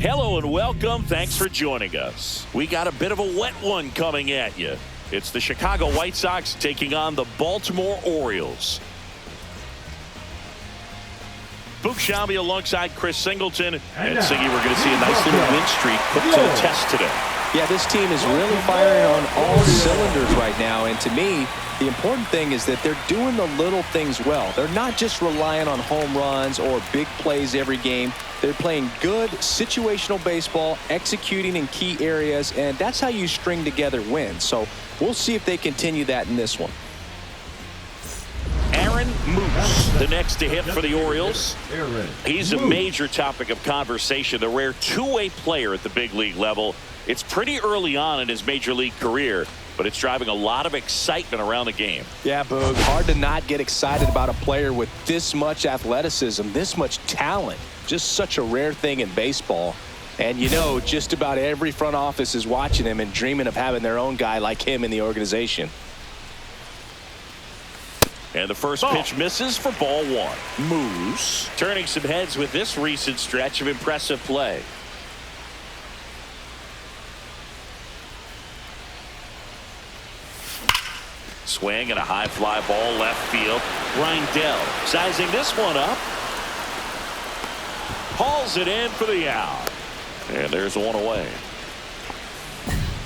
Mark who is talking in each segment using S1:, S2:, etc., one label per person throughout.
S1: Hello and welcome. Thanks for joining us. We got a bit of a wet one coming at you. It's the Chicago White Sox taking on the Baltimore Orioles. Boog Sciambi alongside Chris Singleton. And Siggy, we're going to see a nice little win streak put to the test today.
S2: Yeah, this team is really firing on all cylinders right now. And to me, the important thing is that they're doing the little things well. They're not just relying on home runs or big plays every game. They're playing good situational baseball, executing in key areas, and that's how you string together wins. So we'll see if they continue that in this one.
S1: Aaron Moose, the next to hit for the Orioles. He's a major topic of conversation, the rare two-way player at the big league level. It's pretty early on in his major league career, but it's driving a lot of excitement around the game.
S2: Yeah, Boog, hard to not get excited about a player with this much athleticism, this much talent. Just such a rare thing in baseball. And you know, just about every front office is watching him and dreaming of having their own guy like him in the organization.
S1: And the first pitch misses for ball one. Moose turning some heads with this recent stretch of impressive play. Swing and a high fly ball left field. Reindell sizing this one up. Hauls it in for the out. And there's one away.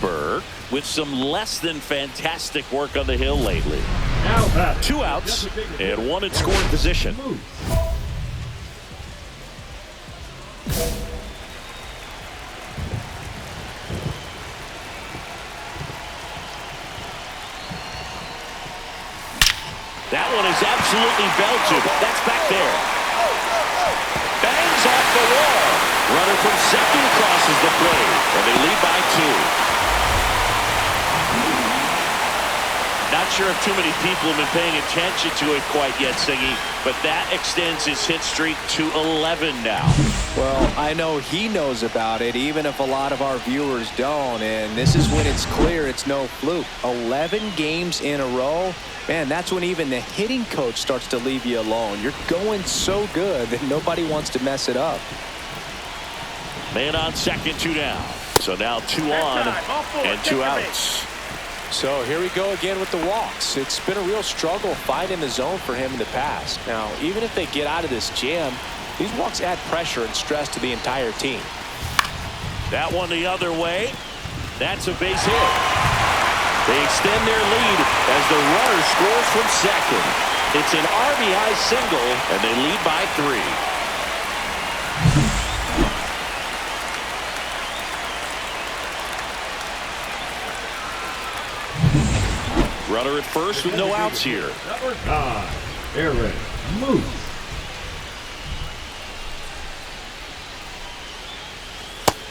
S1: Burke with some less than fantastic work on the hill lately. Two outs and one in scoring position. That one is absolutely belted. That's back there. Bangs off the wall. Runner from second crosses the plate, and they lead by 2. Not sure if too many people have been paying attention to it quite yet, Siggy, but that extends his hit streak to 11 now.
S2: Well, I know he knows about it, even if a lot of our viewers don't, and this is when it's clear it's no fluke. 11 games in a row. Man, that's when even the hitting coach starts to leave you alone. You're going so good that nobody wants to mess it up.
S1: Man on second, 2 down. So now 2 on and 2 outs.
S2: So here we go again with the walks. It's been a real struggle finding the zone for him in the past. Now, even if they get out of this jam, these walks add pressure and stress to the entire team.
S1: That one the other way. That's a base hit. They extend their lead as the runner scores from second. It's an RBI single, and they lead by 3. Runner at first with no outs here.
S3: Number 5, Aaron Moose.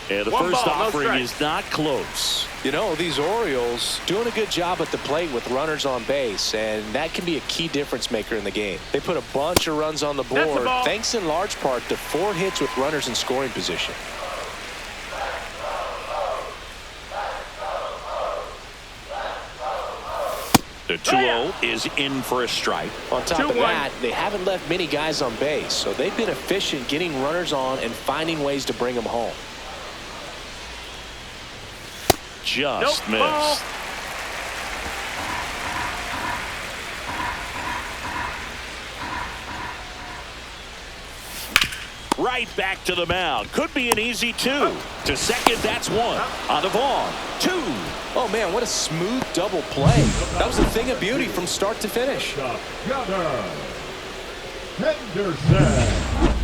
S1: And the first offering is not close.
S2: You know, these Orioles doing a good job at the plate with runners on base, and that can be a key difference maker in the game. They put a bunch of runs on the board, thanks in large part to 4 hits with runners in scoring position.
S1: The 2-0 is in for a strike.
S2: On top of that, they haven't left many guys on base, so they've been efficient getting runners on and finding ways to bring them home.
S1: Just missed. Right back to the mound. Could be an easy 2. To second, that's 1. On to Vaughn. 2.
S2: Oh, man, what a smooth double play. That was a thing of beauty from start to finish.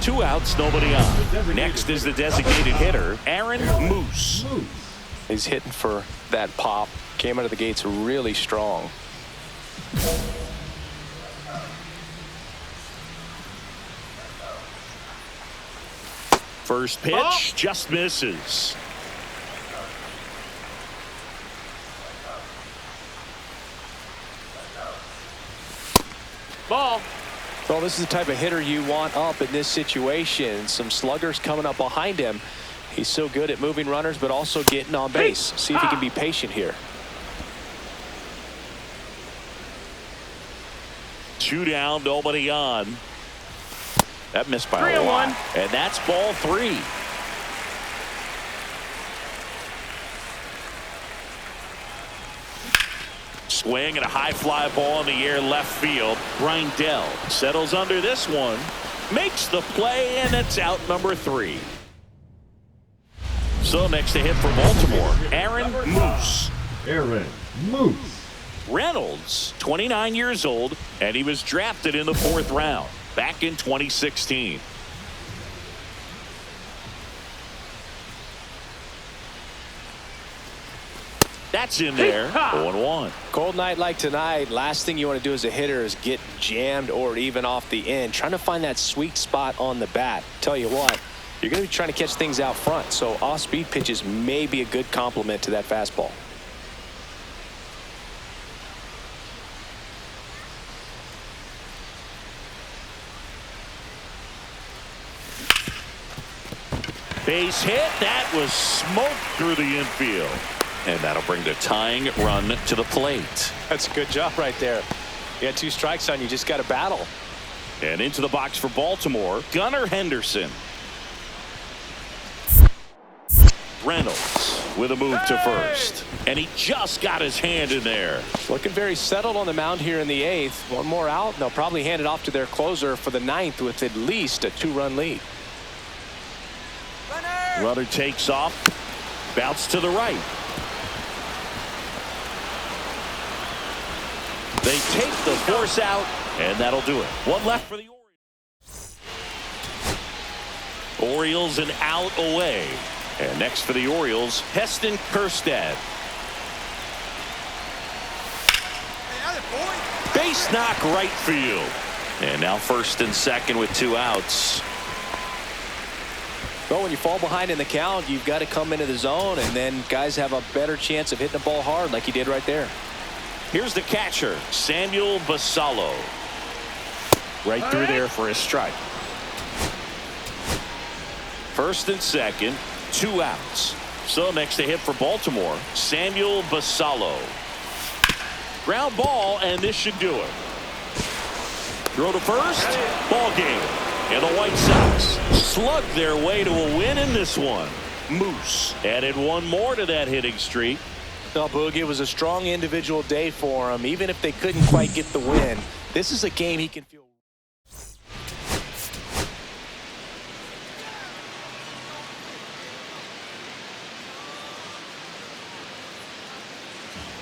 S1: 2 outs, nobody on. Next is the designated hitter, Aaron Moose.
S2: He's hitting for that pop. Came out of the gates really strong.
S1: First pitch just misses.
S2: Ball. Well, this is the type of hitter you want up in this situation. Some sluggers coming up behind him. He's so good at moving runners, but also getting on base. See if he can be patient here.
S1: 2 down, nobody on. That missed by a lot. And that's ball 3. Swing and a high fly ball in the air left field. Grindell settles under this one. Makes the play, and it's out number 3. So next to hit for Baltimore, Aaron Moose.
S3: Aaron Moose.
S1: Reynolds, 29 years old, and he was drafted in the 4th round back in 2016. That's in there. 0-1.
S2: Cold night like tonight, last thing you want to do as a hitter is get jammed or even off the end. Trying to find that sweet spot on the bat. Tell you what, you're going to be trying to catch things out front, so off-speed pitches may be a good complement to that fastball.
S1: Base hit. That was smoked through the infield. And that'll bring the tying run to the plate.
S2: That's a good job right there. You had 2 strikes on you. Just got to battle.
S1: And into the box for Baltimore, Gunnar Henderson. Reynolds with a move to first. And he just got his hand in there.
S2: Looking very settled on the mound here in the 8th. One more out, and they'll probably hand it off to their closer for the 9th with at least a 2-run lead.
S1: Runner takes off. Bounce to the right. They take the force out, and that'll do it. One left for the Orioles. Orioles an out away. And next for the Orioles, Heston Kjerstad. Base knock right field. And now first and second with 2 outs.
S2: Well, when you fall behind in the count, you've got to come into the zone, and then guys have a better chance of hitting the ball hard like he did right there.
S1: Here's the catcher, Samuel Basallo. Right through there for a strike. First and second, 2 outs. So next to hit for Baltimore, Samuel Basallo. Ground ball, and this should do it. Throw to first, ball game. And the White Sox slug their way to a win in this one. Moose added 1 more to that hitting streak.
S2: No, Boog, it was a strong individual day for him. Even if they couldn't quite get the win, this is a game he can feel.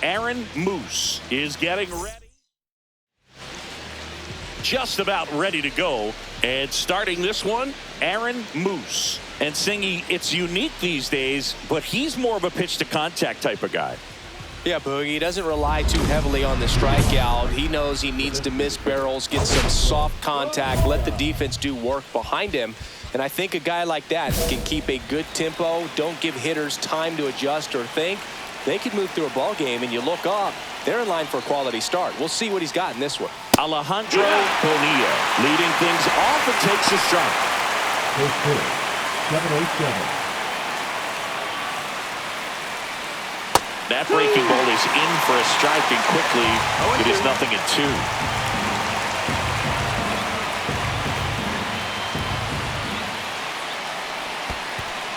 S1: Aaron Moose is getting ready. Just about ready to go. And starting this one, Aaron Moose. And Singy, it's unique these days, but he's more of a pitch to contact type of guy.
S2: Yeah, Boogie, he doesn't rely too heavily on the strikeout. He knows he needs to miss barrels, get some soft contact, let the defense do work behind him. And I think a guy like that can keep a good tempo, don't give hitters time to adjust or think. They can move through a ball game, and you look up, they're in line for a quality start. We'll see what he's got in this one.
S1: Alejandro Bonilla leading things off and takes a strike.
S3: First pitch, 7-8-7.
S1: That breaking ball is in for a strike, and quickly it is 0-2.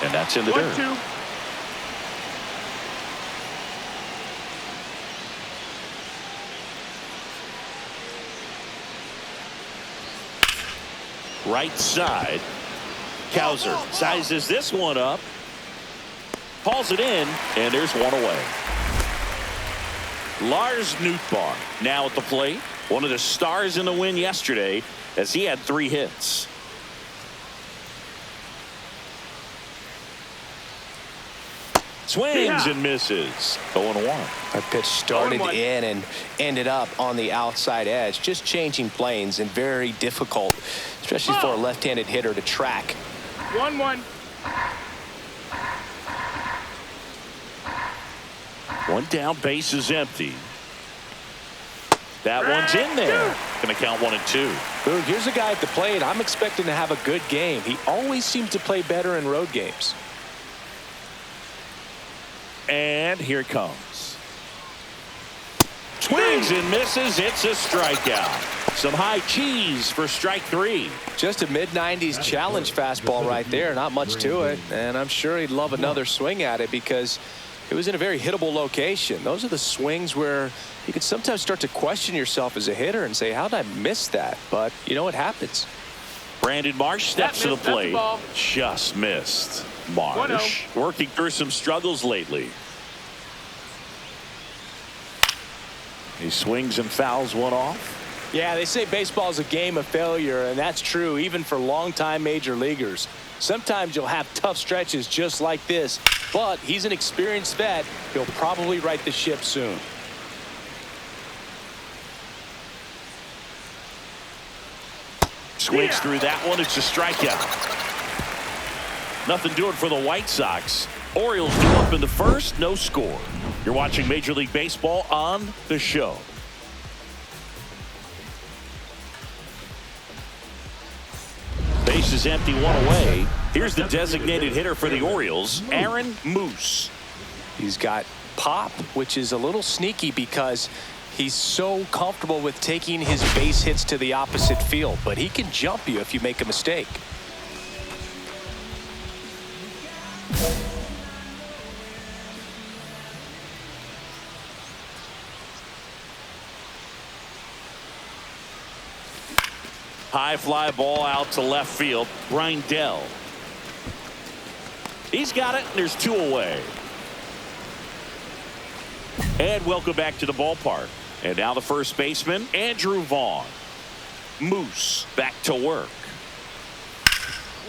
S1: And that's in the dirt. Right side. Cowser sizes this one up. Hauls it in, and there's one away. Lars Nootbaar now at the plate. One of the stars in the win yesterday as he had 3 hits. Swings and misses. 0-1.
S2: That pitch started in and ended up on the outside edge. Just changing planes and very difficult, especially for a left-handed hitter to track.
S4: 1-1.
S1: One down, base is empty. That one's in there. Going to count 1 and 2.
S2: Boog, here's a guy at the plate I'm expecting to have a good game. He always seems to play better in road games.
S1: And here it comes. Swings and misses. It's a strikeout. Some high cheese for strike 3.
S2: Just a mid-90s challenge fastball right there. Not much to it. And I'm sure he'd love another swing at it because It was in a very hittable location. Those are the swings where you can sometimes start to question yourself as a hitter and say, how did I miss that? But, you know, it happens.
S1: Brandon Marsh steps to the plate. Just missed. Marsh working through some struggles lately. He swings and fouls one off.
S2: Yeah, they say baseball is a game of failure, and that's true even for longtime major leaguers. Sometimes you'll have tough stretches just like this, but he's an experienced vet. He'll probably right the ship soon.
S1: Swings through that one. It's a strikeout. Nothing doing for the White Sox. Orioles due up in the first. No score. You're watching Major League Baseball on The Show. Base is empty, one away. Here's the designated hitter for the Orioles, Aaron Moose.
S2: He's got pop, which is a little sneaky because he's so comfortable with taking his base hits to the opposite field, but he can jump you if you make a mistake.
S1: High fly ball out to left field. Brindell. He's got it, and there's two away. And welcome back to the ballpark. And now the first baseman, Andrew Vaughn. Moose back to work.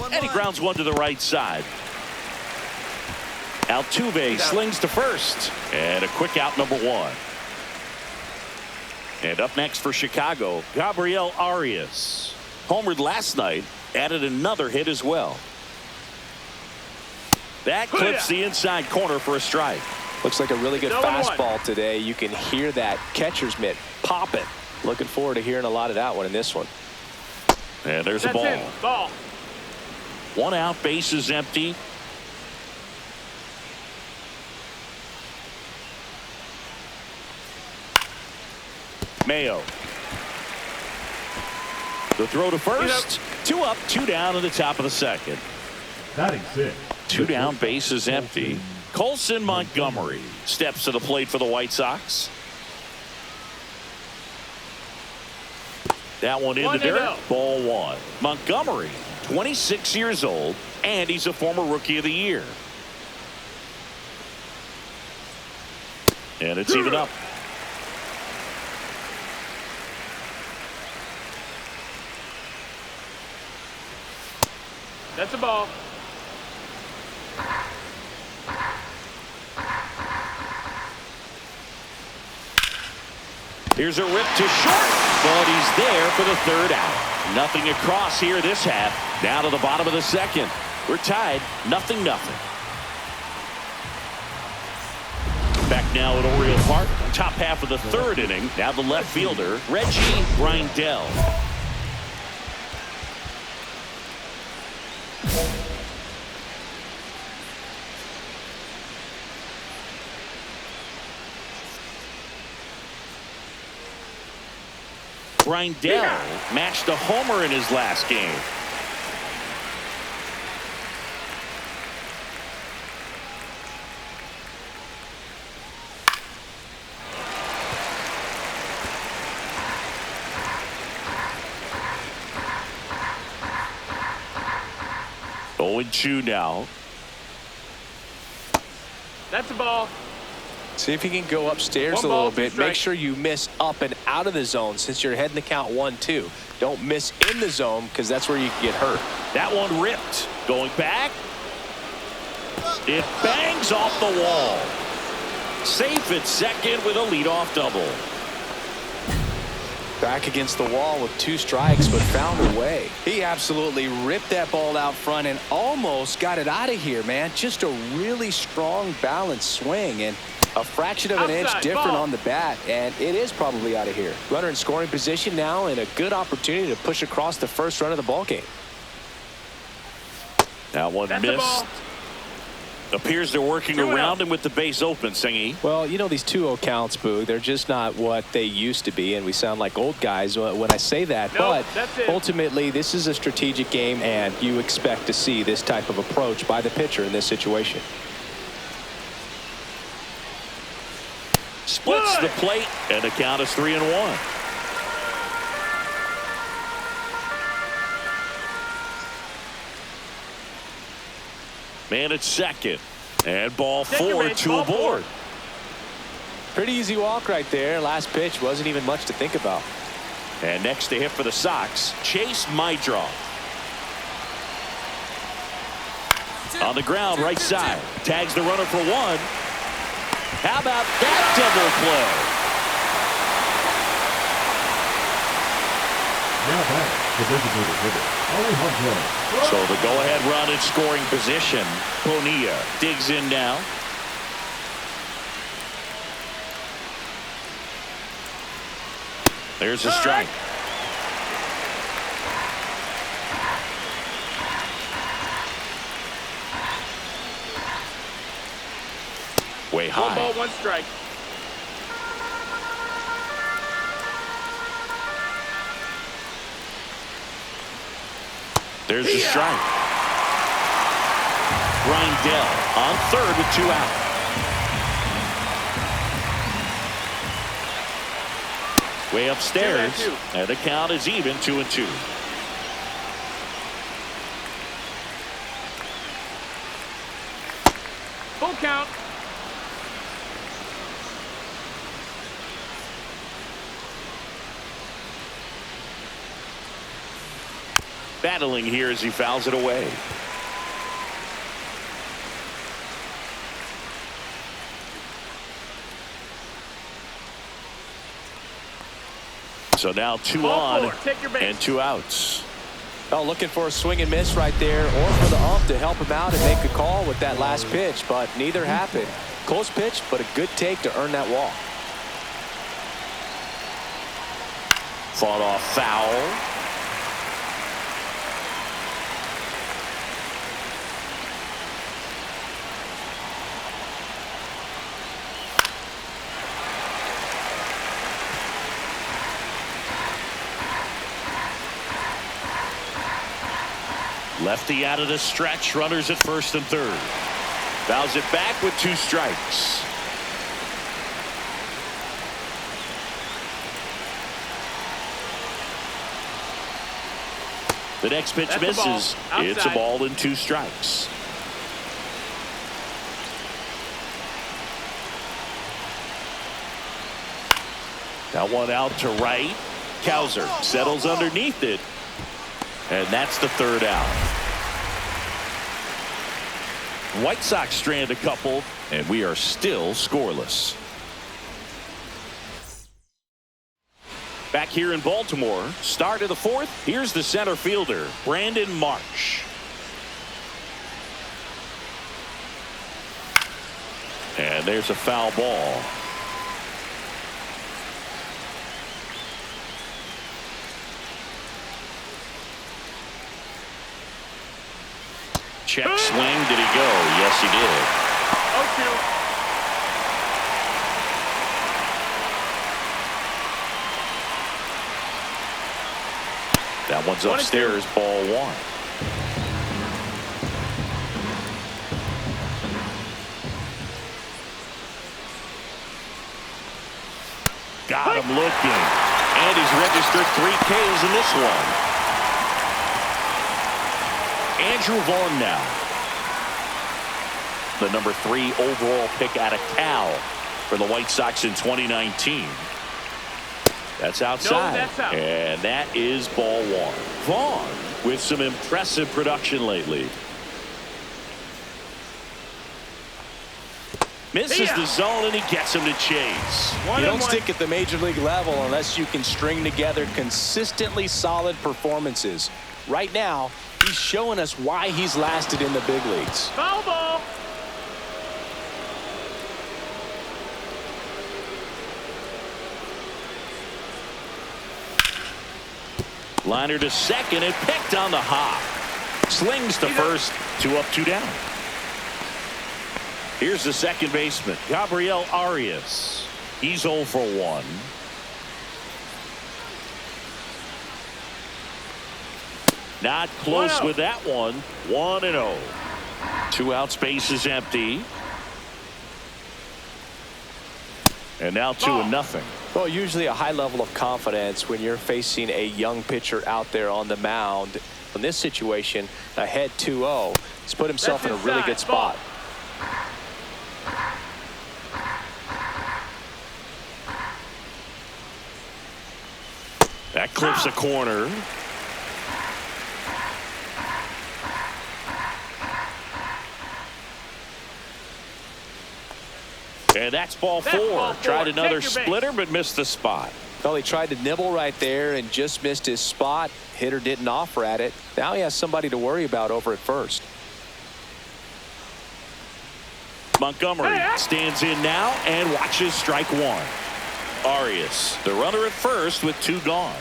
S1: And he grounds one to the right side. Altuve slings to first. And a quick out, number one. And up next for Chicago, Gabriel Arias. Homered last night, added another hit as well. That clips the inside corner for a strike.
S2: Looks like a really good fastball today. You can hear that catcher's mitt popping. Looking forward to hearing a lot of that one in this one.
S1: And there's a ball. One out, base is empty. Mayo. The throw to first. Two up, two down in the top of the second.
S3: Batting six.
S1: Two down, base is empty. Colson Montgomery steps to the plate for the White Sox. That one in the dirt. Ball one. Montgomery, 26 years old, and he's a former Rookie of the Year. And it's even up.
S4: That's a ball.
S1: Here's a rip to short, but he's there for the third out. Nothing across here this half. Down to the bottom of the second. We're tied, 0-0. Back now at Oriole Park, top half of the third inning. Now the left fielder, Reggie Brindell. Brindell matched a homer in his last game. Oh, 0-2 now.
S4: That's a ball.
S2: See if you can go upstairs a little bit. Make sure you miss up and out of the zone since you're heading the count 1-2. Don't miss in the zone because that's where you can get hurt.
S1: That one ripped. Going back. It bangs off the wall. Safe at second with a leadoff double.
S2: Back against the wall with 2 strikes, but found a way. He absolutely ripped that ball out front and almost got it out of here, man. Just a really strong, balanced swing and a fraction of an inch different on the bat, and it is probably out of here. Runner in scoring position now and a good opportunity to push across the first run of the ball game.
S1: That one missed. Appears they're working around him with the base open, Singy.
S2: Well, you know, these 2-0 counts, Boog, they're just not what they used to be, and we sound like old guys when I say that. But ultimately, this is a strategic game, and you expect to see this type of approach by the pitcher in this situation.
S1: to the plate, and the count is 3-1. Man at second. And ball 4, 2 aboard.
S2: Pretty easy walk right there. Last pitch wasn't even much to think about.
S1: And next to hit for the Sox, Chase Mydroff. On the ground, right side. Tags the runner for 1. How about that double play?
S3: Now back, the designated hitter, Alejandro.
S1: So the go-ahead run in scoring position. Bonilla digs in now. There's a strike. Way high.
S4: 1 ball, 1 strike.
S1: There's the strike. Grindell on third with 2 out. Way upstairs, and the count is even 2-2.
S4: Full count.
S1: Battling here as he fouls it away. So now 2 on and 2 outs.
S2: Oh, looking for a swing and miss right there, or for the ump to help him out and make a call with that last pitch, but neither happened. Close pitch, but a good take to earn that walk.
S1: Fought off foul. Lefty out of the stretch. Runners at first and third. Fouls it back with 2 strikes. The next pitch misses. It's a ball and 2 strikes. That one out to right. Cowser settles underneath it. And that's the 3rd out. White Sox strand a couple, and we are still scoreless. Back here in Baltimore, start of the 4th. Here's the center fielder, Brandon Marsh. And there's a foul ball. Check swing. Did he go? Yes, he did.
S4: 0-2.
S1: That one's upstairs. Ball 1. Got him looking. And he's registered 3 Ks in this one. Andrew Vaughn now. The number 3 overall pick out of Cal for the White Sox in 2019. That's outside.
S4: No, that's out.
S1: And that is ball 1. Vaughn with some impressive production lately. Misses the zone and he gets him to chase.
S2: You don't stick at the major league level unless you can string together consistently solid performances. Right now, he's showing us why he's lasted in the big leagues.
S4: Foul ball.
S1: Liner to second and picked on the hop. Slings to first. 2 up, 2 down. Here's the second baseman, Gabriel Arias. He's 0 for 1. Not close with that one. 1-0. 2 outs, base is empty. And now 2-0.
S2: Well, usually a high level of confidence when you're facing a young pitcher out there on the mound. In this situation, ahead 2-0, he's put himself in a really good spot.
S1: That clips a corner. And that's ball four. Tried another splitter, but missed the spot.
S2: Well, he tried to nibble right there and just missed his spot. Hitter didn't offer at it. Now he has somebody to worry about over at first.
S1: Montgomery stands in now and watches strike one. Arias, the runner at first with 2 gone.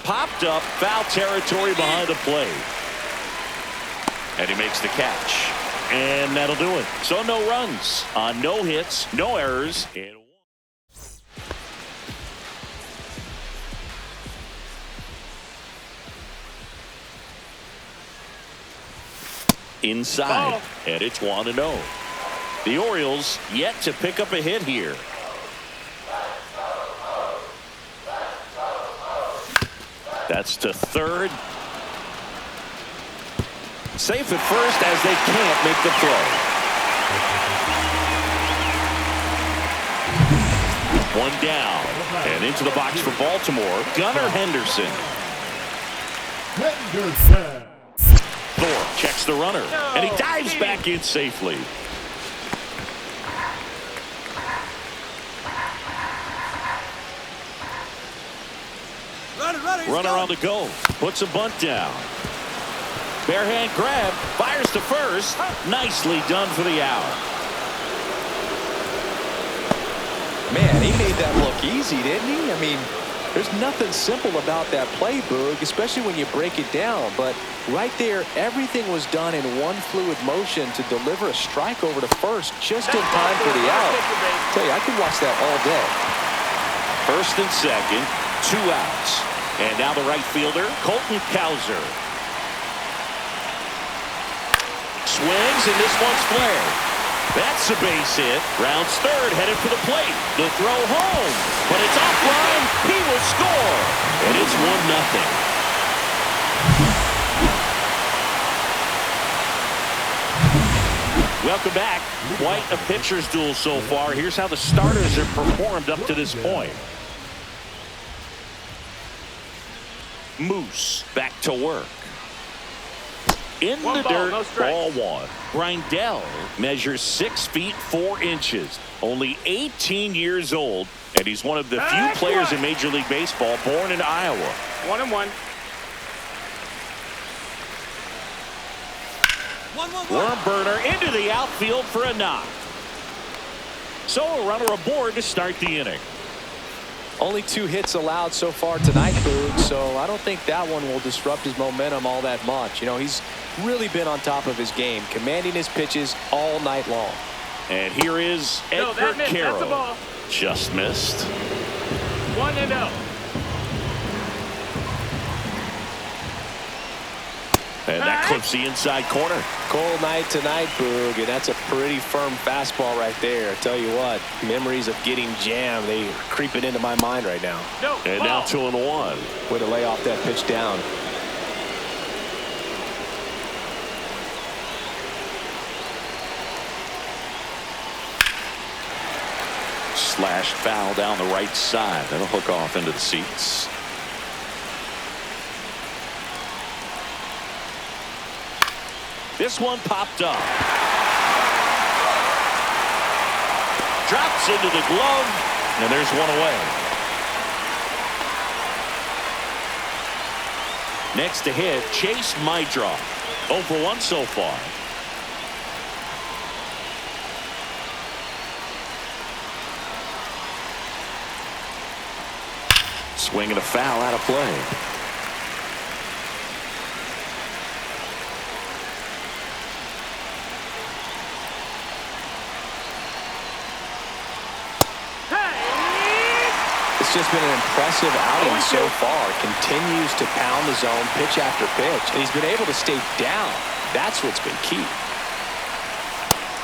S1: Popped up, foul territory behind the plate. And he makes the catch. And that'll do it. So no runs on no hits, no errors. And inside. And it's 1-0. The Orioles yet to pick up a hit here. That's to third. Safe at first as they can't make the throw. 1 down. And into the box for Baltimore, Gunnar Henderson. Thor checks the runner, and he dives back in safely. Runner on the go. Puts a bunt down. Bare hand grab. Fires to first. Nicely done for the out.
S2: Man, he made that look easy, didn't he? I mean, there's nothing simple about that play, Boog, especially when you break it down. But right there, everything was done in one fluid motion to deliver a strike over to first just in time for the out. I tell you, I could watch that all day.
S1: First and second, 2 outs. And now the right fielder, Colton Cowser. Swings, and this one's flared. That's a base hit. Rounds third, headed for the plate. The throw home, but it's offline. He will score, and it's 1-0. Welcome back. Quite a pitcher's duel so far. Here's how the starters have performed up to this point. Moose back to work. In the dirt, ball 1. Grindel measures 6 feet 4 inches. Only 18 years old, and he's one of the few players in Major League Baseball born in Iowa.
S4: 1-1.
S1: Worm burner into the outfield for a knock. So a runner aboard to start the inning.
S2: Only 2 hits allowed so far tonight, Boog, so I don't think that one will disrupt his momentum all that much. You know, he's really been on top of his game, commanding his pitches all night long.
S1: And here is Edgar Carroll.
S4: That's a ball.
S1: Just missed.
S4: 1-0.
S1: And that clips the inside corner.
S2: Cold night tonight, Boog, and that's a pretty firm fastball right there. I tell you what, memories of getting jammed, they are creeping into my mind right now.
S1: And now 2-1.
S2: Way to lay off that pitch down.
S1: Slashed foul down the right side. That'll hook off into the seats. This one popped up. Drops into the glove, and there's one away. Next to hit, Chase Mydroff. 0 for 1 so far. Swinging a foul out of play.
S2: It's just been an impressive outing so far. Continues to pound the zone pitch after pitch, and he's been able to stay down. That's what's been key.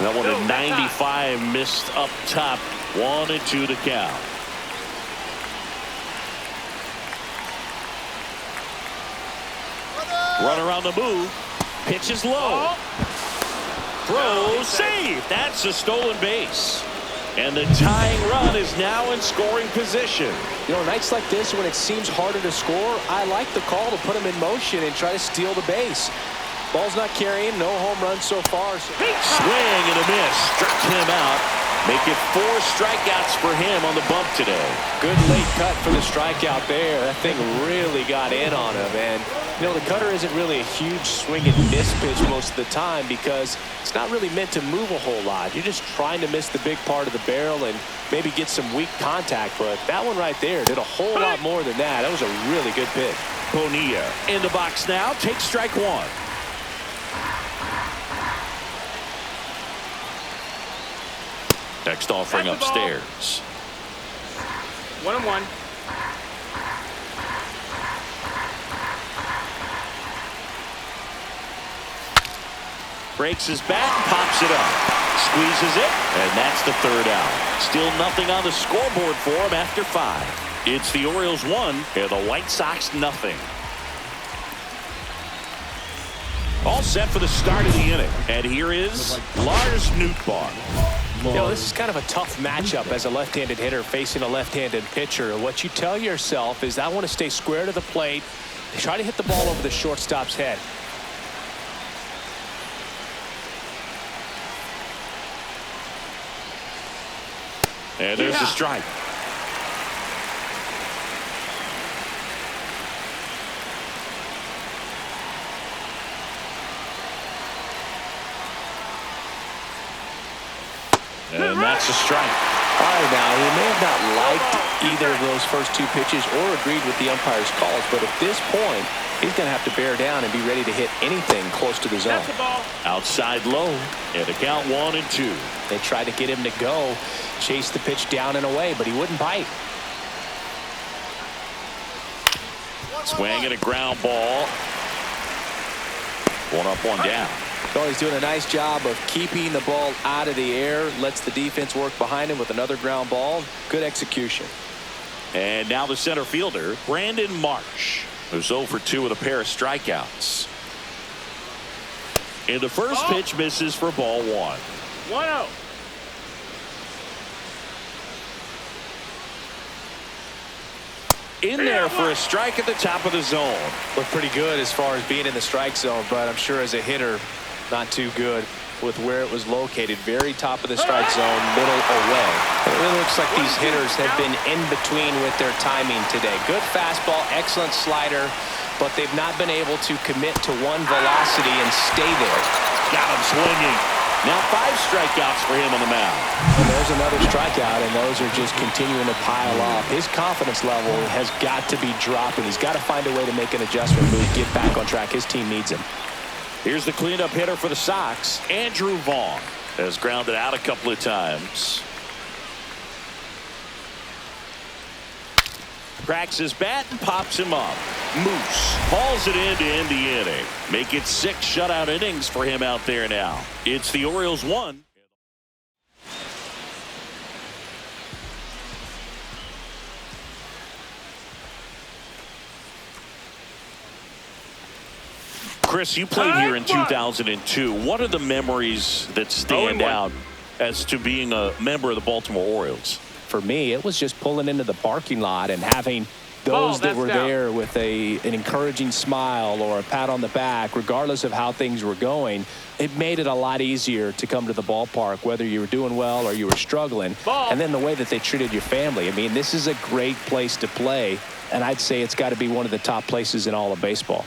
S1: That one at 95, missed up top. 1-2 the count. Runner on the move. Pitch is low. Throw, save. That's a stolen base. And the tying run is now in scoring position.
S2: You know, nights like this when it seems harder to score, I like the call to put him in motion and try to steal the base. Ball's not carrying, no home runs so far.
S1: Swing and a miss. Struck him out. Make it 4 strikeouts for him on the bump today.
S2: Good late cut for the strikeout there. That thing really got in on him. And, you know, the cutter isn't really a huge swing and miss pitch most of the time because it's not really meant to move a whole lot. You're just trying to miss the big part of the barrel and maybe get some weak contact. But that one right there did a whole lot more than that. That was a really good pitch.
S1: Bonilla in the box now. Takes strike 1. Next offering upstairs.
S4: 1-1.
S1: Breaks his bat and pops it up. Squeezes it, and that's the 3rd out. Still nothing on the scoreboard for him after 5. It's the Orioles 1 and the White Sox nothing. All set for the start of the inning. And here is Lars Nootbaar.
S2: You know, this is kind of a tough matchup as a left-handed hitter facing a left-handed pitcher. What you tell yourself is I want to stay square to the plate, try to hit the ball over the shortstop's head.
S1: And there's the strike. And that's a strike.
S2: All right, now, he may have not liked either of those first 2 pitches or agreed with the umpire's calls, but at this point, he's going to have to bear down and be ready to hit anything close to the zone.
S1: Outside low, and a count 1-2.
S2: They tried to get him to go, chase the pitch down and away, but he wouldn't bite.
S1: Swing and a ground ball. 1 up, 1 down.
S2: So he's doing a nice job of keeping the ball out of the air, lets the defense work behind him with another ground ball. Good execution.
S1: And now the center fielder, Brandon Marsh, who's 0 for 2 with a pair of strikeouts. And the first pitch misses for ball 1.
S4: 1-0.
S1: In there for a strike at the top of the zone.
S2: Looked pretty good as far as being in the strike zone, but I'm sure as a hitter, not too good with where it was located. Very top of the strike zone, middle away. It really looks like these hitters have been in between with their timing today. Good fastball, excellent slider, but they've not been able to commit to one velocity and stay there.
S1: Got him swinging. Now 5 strikeouts for him on the mound.
S2: And there's another strikeout, and those are just continuing to pile up. His confidence level has got to be dropping. He's got to find a way to make an adjustment move, get back on track. His team needs him.
S1: Here's the cleanup hitter for the Sox. Andrew Vaughn has grounded out a couple of times. Cracks his bat and pops him up. Moose hauls it in to end the inning. Make it 6 shutout innings for him out there now. It's the Orioles 1. Chris, you played here in 2002. What are the memories that stand out as to being a member of the Baltimore Orioles?
S2: For me, it was just pulling into the parking lot and having those that were there with an encouraging smile or a pat on the back, regardless of how things were going. It made it a lot easier to come to the ballpark, whether you were doing well or you were struggling. And then the way that they treated your family. I mean, this is a great place to play, and I'd say it's got to be one of the top places in all of baseball.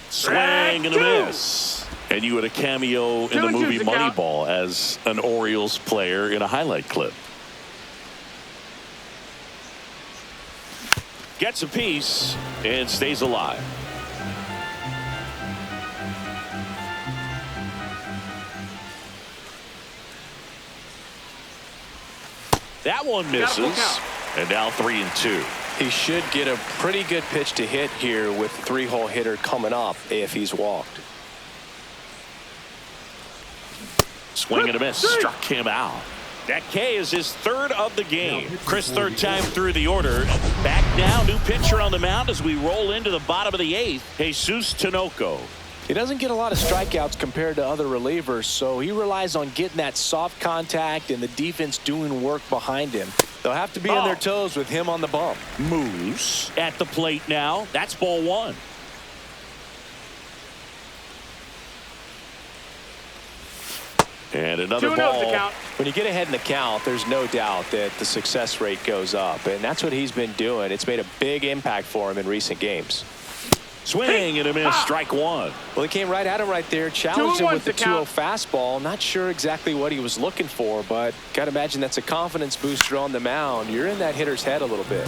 S1: Swing and a miss. And you had a cameo in the movie Moneyball as an Orioles player in a highlight clip. Gets a piece and stays alive. That one misses. And now 3-2.
S2: He should get a pretty good pitch to hit here with the 3-hole hitter coming up if he's walked.
S1: Swing and a miss. Struck him out. That K is his third of the game. Chris, third time through the order. Back now, new pitcher on the mound as we roll into the bottom of the eighth. Jesus Tinoco.
S2: He doesn't get a lot of strikeouts compared to other relievers, so he relies on getting that soft contact and the defense doing work behind him. They'll have to be on their toes with him on the bump.
S1: Moose at the plate now. That's ball one. And another ball.
S2: When you get ahead in the count, there's no doubt that the success rate goes up, and that's what he's been doing. It's made a big impact for him in recent games.
S1: Swing and a miss. Strike one.
S2: Well, he came right at him right there, challenged him with the 2-0 fastball. Not sure exactly what he was looking for, but got to imagine that's a confidence booster on the mound. You're in that hitter's head a little bit.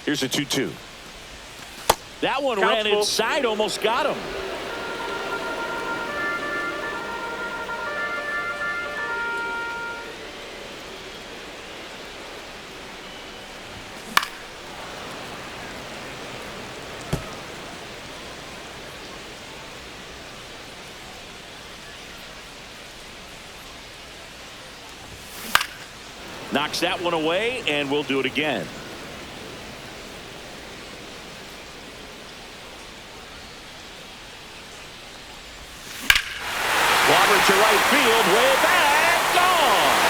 S1: Here's a 2-2. That one ran inside, almost got him. Knocks that one away, and we'll do it again. To right field, way back, gone.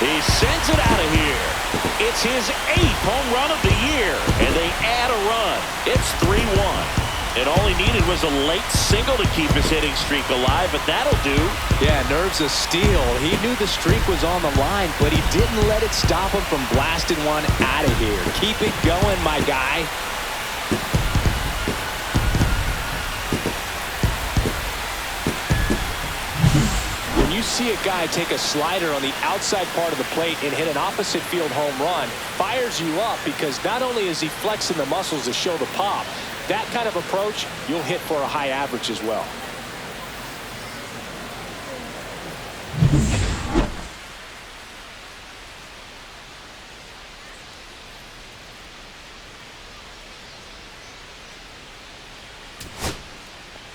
S1: He sends it out of here. It's his 8th home run of the year, and they add a run. It's 3-1. And all he needed was a late single to keep his hitting streak alive, but that'll do.
S2: Yeah, nerves of steel. He knew the streak was on the line, but he didn't let it stop him from blasting one out of here. Keep it going, my guy. You see a guy take a slider on the outside part of the plate and hit an opposite field home run, fires you up because not only is he flexing the muscles to show the pop, that kind of approach, you'll hit for a high average as well.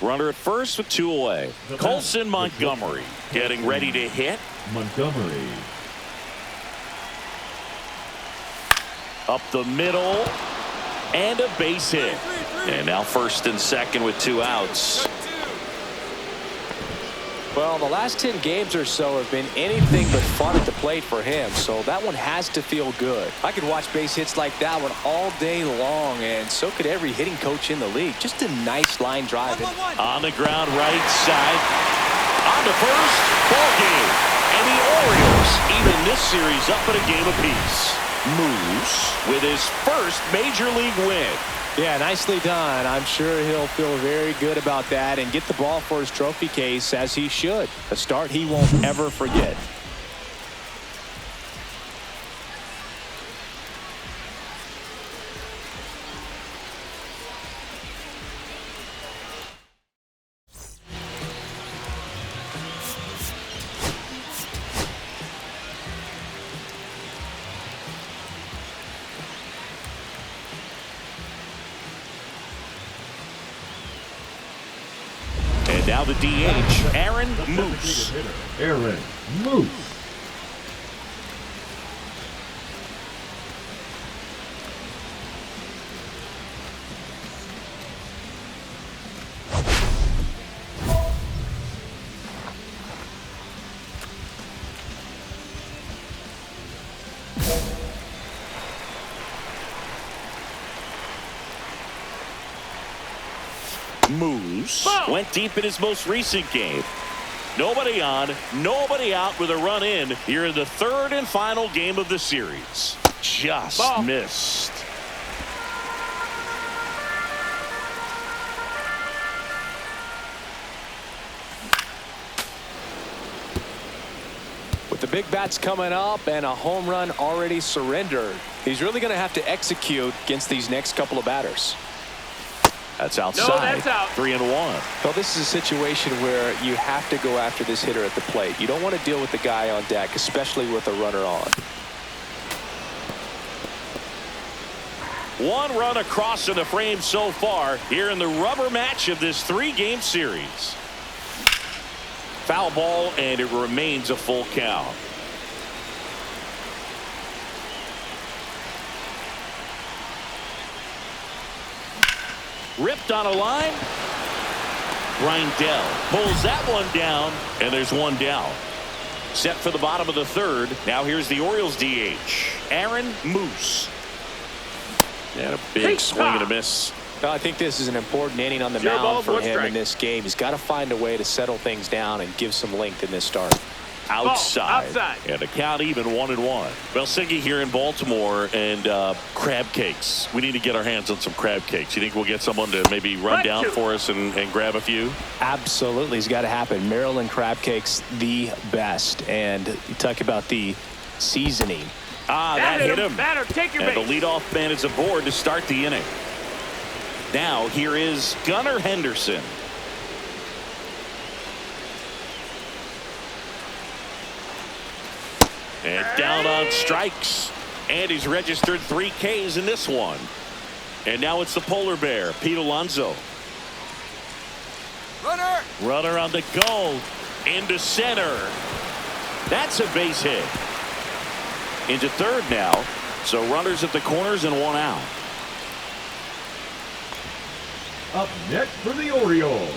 S1: Runner at first with 2 away. Colson Montgomery getting ready to hit.
S3: Montgomery.
S1: Up the middle. And a base hit. And now first and second with 2 outs.
S2: Well, the last 10 games or so have been anything but fun at the plate for him, so that one has to feel good. I could watch base hits like that one all day long, and so could every hitting coach in the league. Just a nice line drive.
S1: On the ground, right side. On to first, ball game. And the Orioles even this series up at a game apiece. Moose with his first major league win.
S2: Yeah, nicely done. I'm sure he'll feel very good about that and get the ball for his trophy case, as he should. A start he won't ever forget.
S1: Now the DH, Aaron Moose.
S3: Aaron Moose.
S1: Moose went deep in his most recent game. Nobody on, nobody out with a run in here in the third and final game of the series. Just missed.
S2: With the big bats coming up and a home run already surrendered, he's really going to have to execute against these next couple of batters.
S1: That's outside.
S4: No, that's out.
S1: 3-1.
S2: Well, this is a situation where you have to go after this hitter at the plate. You don't want to deal with the guy on deck, especially with a runner on.
S1: One run across in the frame so far here in the rubber match of this 3-game series. Foul ball, and it remains a full count. Ripped on a line. Grindell pulls that one down, and there's one down. Set for the bottom of the third. Now here's the Orioles DH, Aaron Moose. And a big swing and a miss.
S2: I think this is an important inning on the
S4: Zero
S2: mound
S4: ball,
S2: for
S4: one
S2: him
S4: strike.
S2: in this game. He's got to find a way to settle things down and give some length in this start.
S1: Outside. And a count even 1-1. Well, Siggy here in Baltimore, and crab cakes. We need to get our hands on some crab cakes. You think we'll get someone to maybe run down for us and grab a few?
S2: Absolutely. It's got to happen. Maryland crab cakes, the best. And you talk about the seasoning.
S1: That hit him.
S4: Batter, take your
S1: And
S4: base.
S1: the leadoff man is aboard to start the inning. Now here is Gunnar Henderson. And down on strikes. And he's registered 3 Ks in this one. And now it's the polar bear, Pete Alonso. Runner on the go. Into center. That's a base hit. Into third now. So runners at the corners and 1 out.
S3: Up next for the Orioles,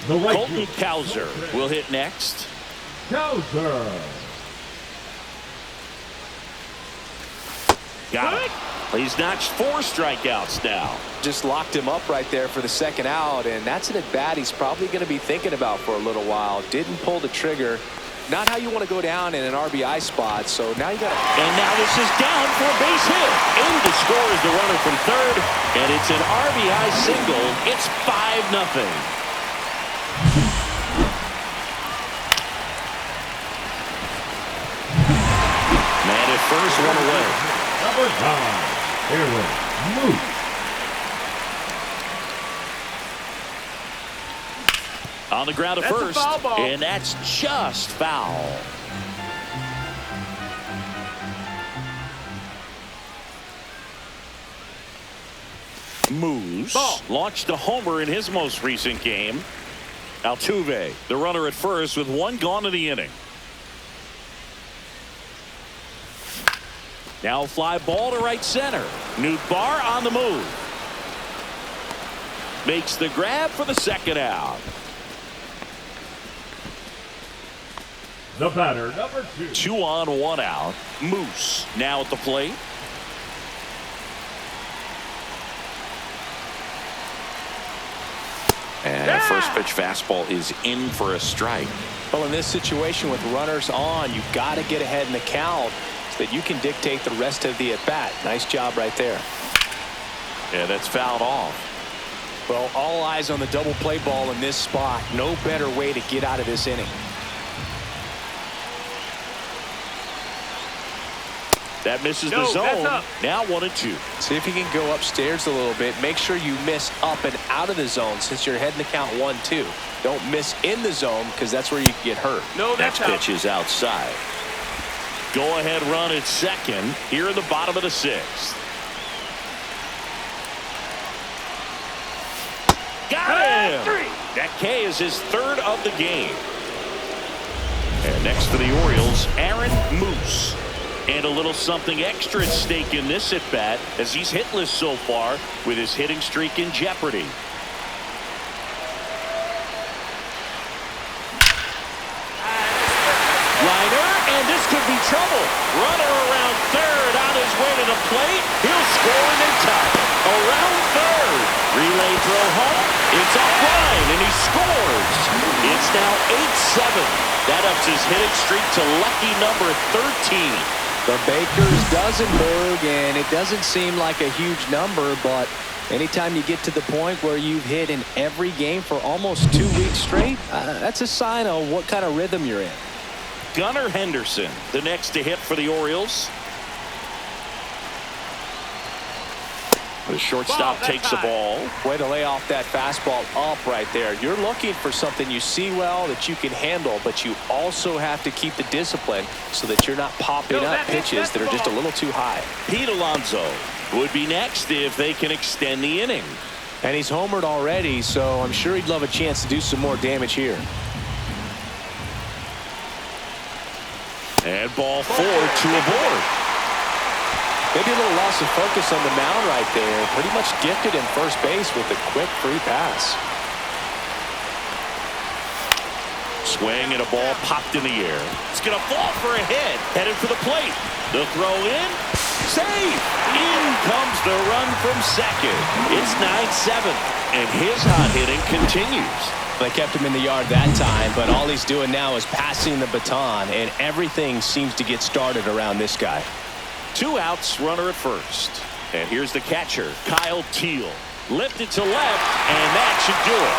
S3: the right
S1: Colton
S3: field.
S1: Cowser will hit next.
S3: Cowser.
S1: Got it. He's notched 4 strikeouts now.
S2: Just locked him up right there for the second out, and that's an at-bat he's probably going to be thinking about for a little while. Didn't pull the trigger. Not how you want to go down in an RBI spot, so now you got to...
S1: And now this is down for a base hit. In to score is the runner from third, and it's an RBI single. It's 5-0. Man at first, 1 away.
S3: Number 9, Aaron Moose.
S1: On the ground at
S4: That's a
S1: first,
S4: foul ball.
S1: and that's just foul. Moose launched a homer in his most recent game. Altuve, the runner at first, with 1 gone in the inning. Now fly ball to right center. Nootbaar on the move. Makes the grab for the second out.
S3: The batter, number 2.
S1: 2 on, 1 out. Moose now at the plate. And first pitch fastball is in for a strike.
S2: Well, in this situation with runners on, you've got to get ahead in the count so that you can dictate the rest of the at-bat. Nice job right there.
S1: Yeah, that's fouled off.
S2: Well, all eyes on the double play ball in this spot. No better way to get out of this inning.
S1: That misses the
S4: No, that's
S1: zone.
S4: up.
S1: Now 1-2.
S2: See if you can go upstairs a little bit. Make sure you miss up and out of the zone since you're heading the count 1-2. Don't miss in the zone because that's where you can get hurt.
S4: No, that's
S1: Next
S4: out.
S1: pitch is outside. Go ahead run at second here in the bottom of the 6th. Got him.
S4: 3.
S1: That K is his 3rd of the game. And next for the Orioles, Aaron Moose. And a little something extra at stake in this at-bat as he's hitless so far with his hitting streak in jeopardy. Liner, and this could be trouble. Runner around third on his way to the plate. He'll score and then tie. Around third. Relay throw home. It's offline, and he scores. It's now 8-7. That ups his hitting streak to lucky number 13.
S2: The Baker's Dozenberg, and it doesn't seem like a huge number, but anytime you get to the point where you've hit in every game for almost 2 weeks straight, that's a sign of what kind of rhythm you're in.
S1: Gunnar Henderson, the next to hit for the Orioles. The shortstop takes the ball.
S2: Way to lay off that fastball up right there. You're looking for something you see well that you can handle, but you also have to keep the discipline so that you're not popping up pitches that are just a little too high.
S1: Pete Alonso would be next if they can extend the inning.
S2: And he's homered already, so I'm sure he'd love a chance to do some more damage here.
S1: And ball 4 to a board.
S2: Maybe a little loss of focus on the mound right there. Pretty much gifted in first base with a quick free pass.
S1: Swing and a ball popped in the air. It's going to fall for a hit. Headed for the plate. The throw in. Save. In comes the run from second. It's 9-7. And his hot hitting continues.
S2: They kept him in the yard that time, but all he's doing now is passing the baton, and everything seems to get started around this guy.
S1: 2 outs, runner at first. And here's the catcher, Kyle Teal. Lifted to left, and that should do it.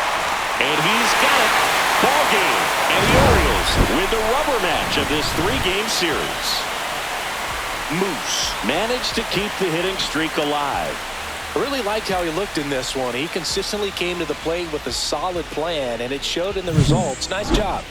S1: And he's got it. Ball game. And the Orioles win the rubber match of this 3-game series. Moose managed to keep the hitting streak alive.
S2: I really liked how he looked in this one. He consistently came to the plate with a solid plan, and it showed in the results. Nice job.